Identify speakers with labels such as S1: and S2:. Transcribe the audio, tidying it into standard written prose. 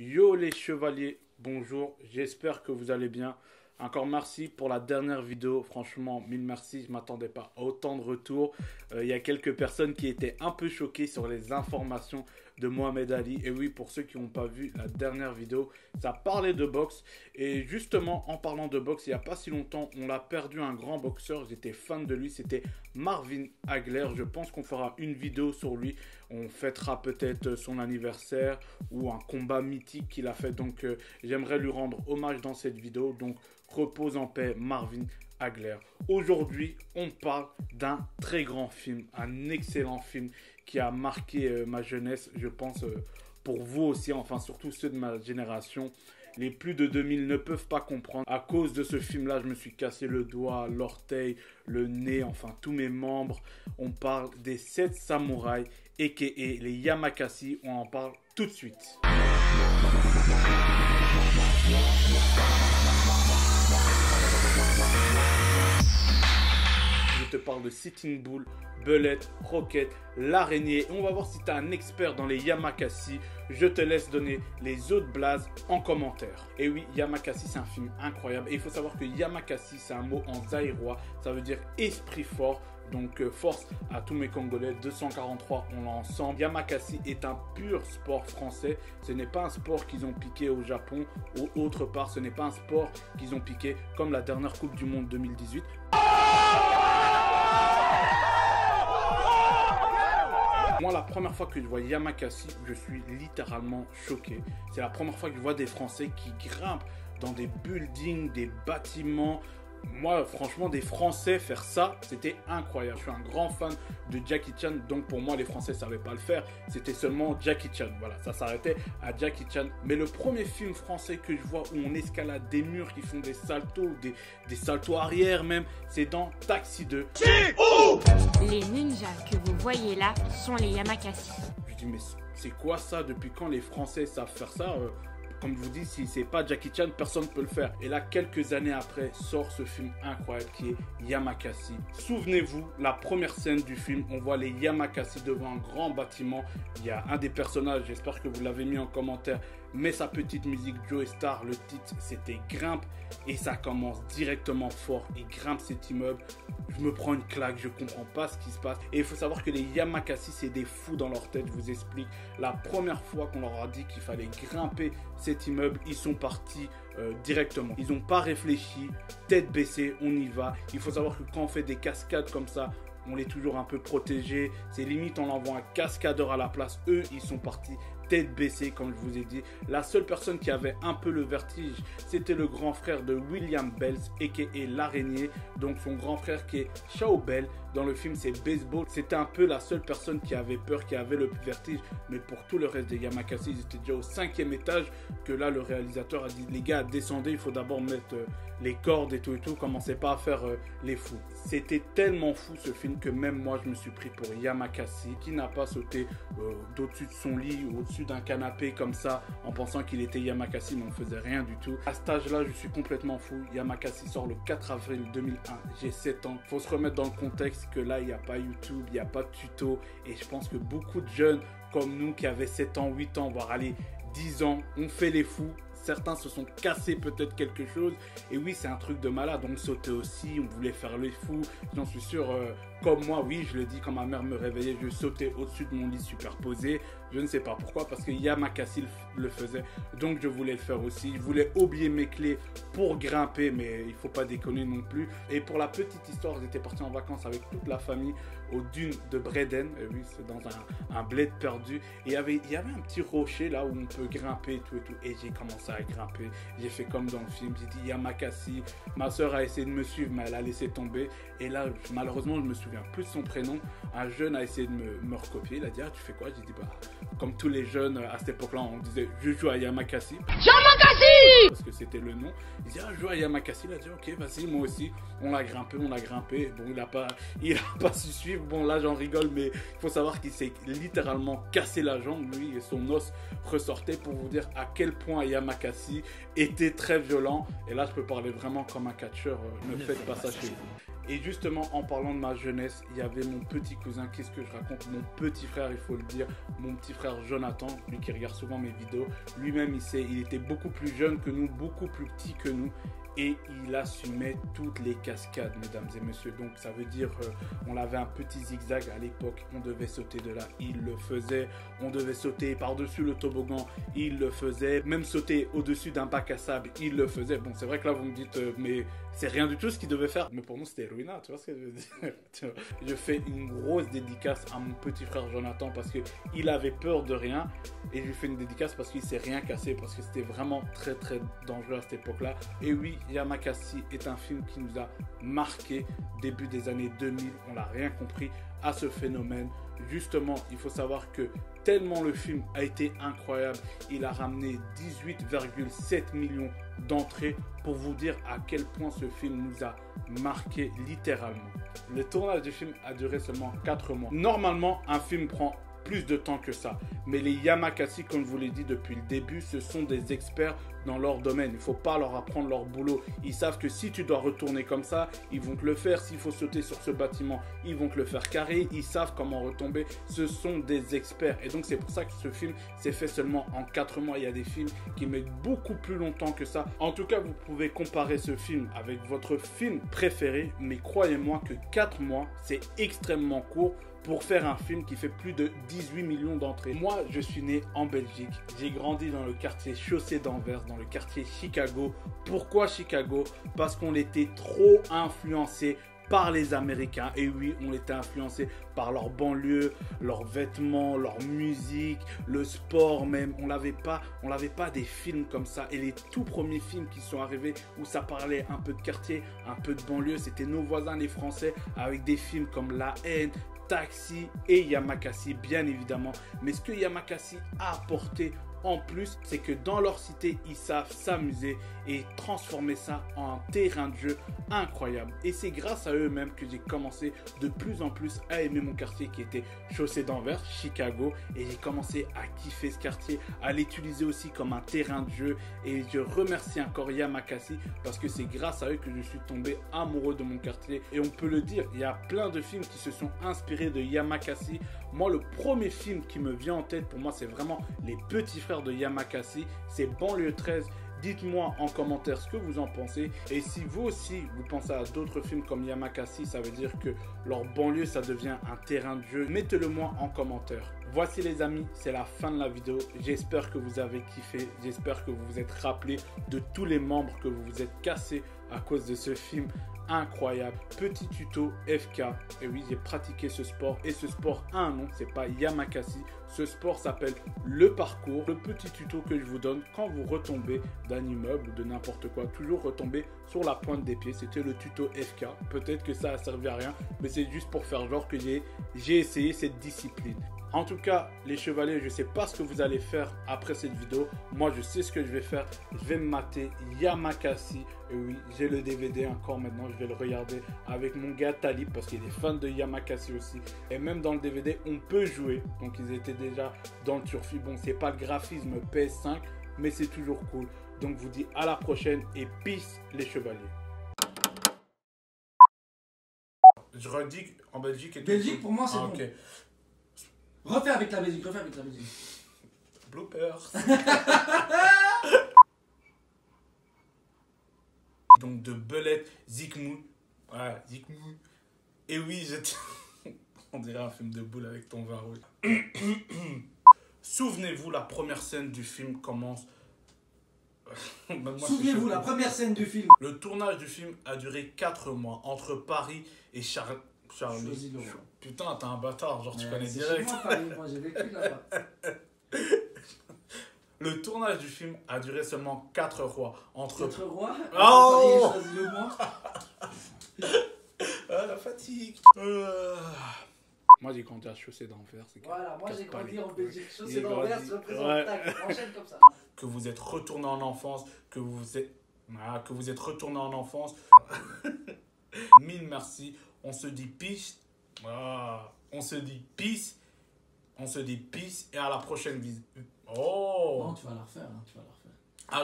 S1: Yo les chevaliers, bonjour, j'espère que vous allez bien. Encore merci pour la dernière vidéo, franchement, mille merci, je ne m'attendais pas à autant de retours. Il y a quelques personnes qui étaient un peu choquées sur les informations de Mohamed Ali. Et oui, pour ceux qui n'ont pas vu la dernière vidéo, ça parlait de boxe. Et justement, en parlant de boxe, il n'y a pas si longtemps, on a perdu un grand boxeur. J'étais fan de lui, c'était Marvin Hagler. Je pense qu'on fera une vidéo sur lui. On fêtera peut-être son anniversaire ou un combat mythique qu'il a fait. Donc, j'aimerais lui rendre hommage dans cette vidéo. Donc, repose en paix, Marvin Hagler. Aujourd'hui, on parle d'un très grand film, un excellent film qui a marqué ma jeunesse, je pense, pour vous aussi, enfin surtout ceux de ma génération. Les plus de 2000 ne peuvent pas comprendre. À cause de ce film-là, je me suis cassé le doigt, l'orteil, le nez, enfin tous mes membres. On parle des 7 samouraïs, a.k.a. les Yamakasi. On en parle tout de suite. Je te parle de Sitting Bull, Belette, Rocket, l'araignée. On va voir si tu es un expert dans les Yamakasi. Je te laisse donner les autres blazes en commentaire. Et oui, Yamakasi, c'est un film incroyable. Et il faut savoir que Yamakasi, c'est un mot en zaïrois. Ça veut dire esprit fort. Donc force à tous mes Congolais, 243, on l'a ensemble. Yamakasi est un pur sport français. Ce n'est pas un sport qu'ils ont piqué au Japon ou autre part. Ce n'est pas un sport qu'ils ont piqué comme la dernière Coupe du Monde 2018. Moi, la première fois que je vois Yamakasi, je suis littéralement choqué. C'est la première fois que je vois des Français qui grimpent dans des buildings, des bâtiments. Moi, franchement, des Français faire ça, c'était incroyable. Je suis un grand fan de Jackie Chan, donc pour moi, les Français ne savaient pas le faire. C'était seulement Jackie Chan. Voilà, ça s'arrêtait à Jackie Chan. Mais le premier film français que je vois où on escalade des murs qui font des saltos, des saltos arrière même, c'est dans Taxi 2.
S2: Les ninjas que vous voyez là sont les Yamakasi.
S1: Je dis, mais c'est quoi ça? Depuis quand les Français savent faire ça? Comme je vous dis, si c'est pas Jackie Chan, personne ne peut le faire. Et là, quelques années après, sort ce film incroyable qui est Yamakasi. Souvenez-vous, la première scène du film, on voit les Yamakasi devant un grand bâtiment. Il y a un des personnages, j'espère que vous l'avez mis en commentaire, met sa petite musique Joe Star. Le titre, c'était Grimpe. Et ça commence directement fort. Il grimpe cet immeuble. Je me prends une claque, je comprends pas ce qui se passe. Et il faut savoir que les Yamakasi, c'est des fous dans leur tête. Je vous explique. La première fois qu'on leur a dit qu'il fallait grimper cet immeuble, ils sont partis directement. Ils n'ont pas réfléchi, tête baissée, on y va. Il faut savoir que quand on fait des cascades comme ça, on est toujours un peu protégé. C'est limite, on envoie un cascadeur à la place. Eux, ils sont partis tête baissée, comme je vous ai dit. La seule personne qui avait un peu le vertige, c'était le grand frère de William Bells, a.k.a. l'araignée. Donc son grand frère qui est Shao Bell. Dans le film, c'est Baseball. C'était un peu la seule personne qui avait peur, qui avait le vertige. Mais pour tout le reste des Yamakasi, ils étaient déjà au 5e étage. Que là, le réalisateur a dit, les gars, descendez, il faut d'abord mettre les cordes et tout. Commencez pas à faire les fous. C'était tellement fou ce film que même moi, je me suis pris pour Yamakasi. Qui n'a pas sauté d'au-dessus de son lit ou au-dessus d'un canapé comme ça en pensant qu'il était Yamakasi, mais on faisait rien du tout. À cet âge-là, je suis complètement fou. Yamakasi sort le 4 avril 2001. J'ai 7 ans. Faut se remettre dans le contexte que là, il n'y a pas YouTube, il n'y a pas de tuto. Et je pense que beaucoup de jeunes comme nous qui avaient 7 ans, 8 ans, voire allez, 10 ans, ont fait les fous. Certains se sont cassés peut-être quelque chose. Et oui, c'est un truc de malade. On sautait aussi, on voulait faire les fous. J'en suis sûr, comme moi, oui, je le dis, quand ma mère me réveillait, je sautais au-dessus de mon lit superposé. Je ne sais pas pourquoi, parce que Yamakasi le faisait. Donc, je voulais le faire aussi. Je voulais oublier mes clés pour grimper, mais il ne faut pas déconner non plus. Et pour la petite histoire, j'étais parti en vacances avec toute la famille aux dunes de Breden. Et oui, c'est dans un bled perdu. Et il y avait un petit rocher là où on peut grimper et tout. Et j'ai commencé à grimper. J'ai fait comme dans le film. J'ai dit Yamakasi. Ma soeur a essayé de me suivre, mais elle a laissé tomber. Et là, malheureusement, je me souviens plus de son prénom. Un jeune a essayé de me recopier. Il a dit, ah, tu fais quoi? J'ai dit, bah, comme tous les jeunes à cette époque-là, on disait, je joue à Yamakasi. Yamakasi! Parce que c'était le nom. Il dit, ah, je joue à Yamakasi. Il a dit, ok, vas-y, moi aussi. On l'a grimpé. Bon, il a pas su suivre. Bon, là, j'en rigole, mais il faut savoir qu'il s'est littéralement cassé la jambe, lui, et son os ressortait, pour vous dire à quel point Yamakasi était très violent. Et là, je peux parler vraiment comme un catcheur. Ne faites pas ça chez vous. Et justement, en parlant de ma jeunesse, il y avait mon petit cousin, qu'est-ce que je raconte, mon petit frère, il faut le dire, mon petit frère Jonathan, lui qui regarde souvent mes vidéos, lui-même il était beaucoup plus jeune que nous, beaucoup plus petit que nous. Et il assumait toutes les cascades, mesdames et messieurs. Donc ça veut dire, on avait un petit zigzag à l'époque, on devait sauter de là, il le faisait. On devait sauter par-dessus le toboggan, il le faisait. Même sauter au-dessus d'un bac à sable, il le faisait. Bon, c'est vrai que là, vous me dites, mais c'est rien du tout ce qu'il devait faire. Mais pour nous, c'était ruinant, tu vois ce que je veux dire. Je fais une grosse dédicace à mon petit frère Jonathan parce qu'il avait peur de rien. Et je lui fais une dédicace parce qu'il s'est rien cassé, parce que c'était vraiment très très dangereux à cette époque-là. Et oui, Yamakasi est un film qui nous a marqué début des années 2000. On n'a rien compris à ce phénomène. Justement, il faut savoir que tellement le film a été incroyable, il a ramené 18,7 millions d'entrées pour vous dire à quel point ce film nous a marqué littéralement. Le tournage du film a duré seulement 4 mois. Normalement, un film prend plus de temps que ça. Mais les Yamakasi, comme je vous l'ai dit depuis le début, ce sont des experts dans leur domaine. Il ne faut pas leur apprendre leur boulot. Ils savent que si tu dois retourner comme ça, ils vont te le faire. S'il faut sauter sur ce bâtiment, ils vont te le faire carré. Ils savent comment retomber. Ce sont des experts. Et donc c'est pour ça que ce film s'est fait seulement en 4 mois. Il y a des films qui mettent beaucoup plus longtemps que ça. En tout cas, vous pouvez comparer ce film avec votre film préféré. Mais croyez-moi que 4 mois, c'est extrêmement court pour faire un film qui fait plus de 18 millions d'entrées. Moi, je suis né en Belgique. J'ai grandi dans le quartier Chaussée d'Anvers, dans le quartier Chicago. Pourquoi Chicago? Parce qu'on était trop influencé par les Américains. Et oui, on était influencé par leur banlieue, leurs vêtements, leur musique, le sport même. On n'avait pas des films comme ça. Et les tout premiers films qui sont arrivés où ça parlait un peu de quartier, un peu de banlieue, c'était nos voisins les Français avec des films comme La Haine, Taxi et Yamakasi, bien évidemment. Mais ce que Yamakasi a apporté en plus, c'est que dans leur cité, ils savent s'amuser et transformer ça en un terrain de jeu incroyable. Et c'est grâce à eux-mêmes que j'ai commencé de plus en plus à aimer mon quartier qui était Chaussée d'Anvers, Chicago. Et j'ai commencé à kiffer ce quartier, à l'utiliser aussi comme un terrain de jeu. Et je remercie encore Yamakasi parce que c'est grâce à eux que je suis tombé amoureux de mon quartier. Et on peut le dire, il y a plein de films qui se sont inspirés de Yamakasi. Moi, le premier film qui me vient en tête, pour moi, c'est vraiment Les Petits Frères de Yamakasi. C'est Banlieue 13. Dites-moi en commentaire ce que vous en pensez. Et si vous aussi, vous pensez à d'autres films comme Yamakasi, ça veut dire que leur banlieue, ça devient un terrain de jeu. Mettez-le moi en commentaire. Voici les amis, c'est la fin de la vidéo. J'espère que vous avez kiffé. J'espère que vous vous êtes rappelé de tous les membres que vous vous êtes cassés à cause de ce film incroyable. Petit tuto FK. Et oui, j'ai pratiqué ce sport. Et ce sport a un nom, c'est pas Yamakasi. Ce sport s'appelle le parcours. Le petit tuto que je vous donne quand vous retombez d'un immeuble ou de n'importe quoi, toujours retomber sur la pointe des pieds. C'était le tuto FK. Peut-être que ça a servi à rien, mais c'est juste pour faire genre que j'ai essayé cette discipline. En tout cas, les chevaliers, je ne sais pas ce que vous allez faire après cette vidéo. Moi, je sais ce que je vais faire. Je vais me mater Yamakasi. Et oui, j'ai le DVD encore maintenant. Je vais le regarder avec mon gars Talib parce qu'il est fan de Yamakasi aussi. Et même dans le DVD, on peut jouer. Donc, ils étaient déjà dans le turfu. Bon, c'est pas le graphisme PS5, mais c'est toujours cool. Donc, je vous dis à la prochaine et peace les chevaliers. Je redis en Belgique et tout.
S3: Belgique, pour moi, c'est bon.
S1: Ok.
S3: Refais avec la musique, refais avec la musique.
S1: Bloopers. Donc de Belette, Zikmou. Ouais, Zikmou. Et oui, on dirait un film de boule avec ton vin rouge. Souvenez-vous, la première scène du film commence...
S3: Souvenez-vous, la première scène du film.
S1: Le tournage du film a duré 4 mois entre Paris et Charlie. Putain, t'es un bâtard, genre tu connais direct.
S3: Moi, j'ai vécu là-bas.
S1: Le tournage du film a duré seulement 4 mois entre...
S3: 4 rois.
S1: Oh
S3: Paris choisi le mois.
S1: Ah, la fatigue. Moi, j'ai grandi à Chaussée d'Anvers.
S3: Voilà, moi j'ai grandi en Belgique. Chaussée d'Anvers, je représente.
S1: Ouais.
S3: Tac, enchaîne comme ça.
S1: Que vous êtes retourné en enfance, que vous êtes retourné en enfance. Mille merci. On se dit peace. On se dit peace. On se dit peace et à la prochaine visite. Oh.
S3: Non, tu vas la refaire, hein, tu vas la refaire.